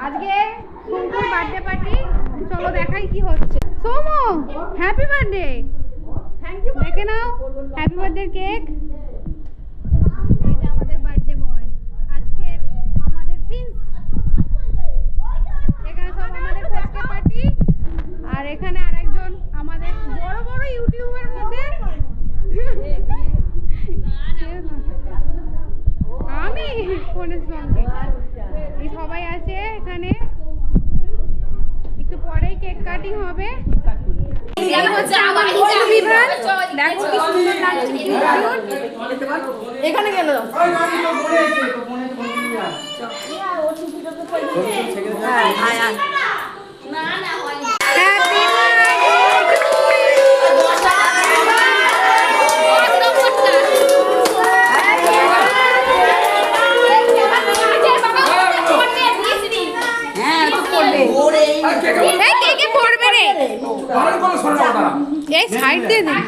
আজকে Somapura birthday party, চলো দেখাই কি হচ্ছে। সোমো হ্যাপি বার্থডে, থ্যাংক ইউ। দেখে নাও হ্যাপি বার্থডে কেক। এই যে আমাদের বার্থডে বয়, আজকে আমাদের প্রিন্স। এখানে সব আমাদের ফেস্টে পার্টি, আর এখানে আরেকজন আমাদের বড় বড় ইউটিউবের মধ্যে আমি ফোনের সঙ্গে এই সবাই আছে এখানে। একটু পরেই কেক কাটিং হবে। এই হচ্ছে আমার বড় বিভাগ, দেখো কি সুন্দর লাগছে। এখানে গেল এই সাইড দিয়ে দিন।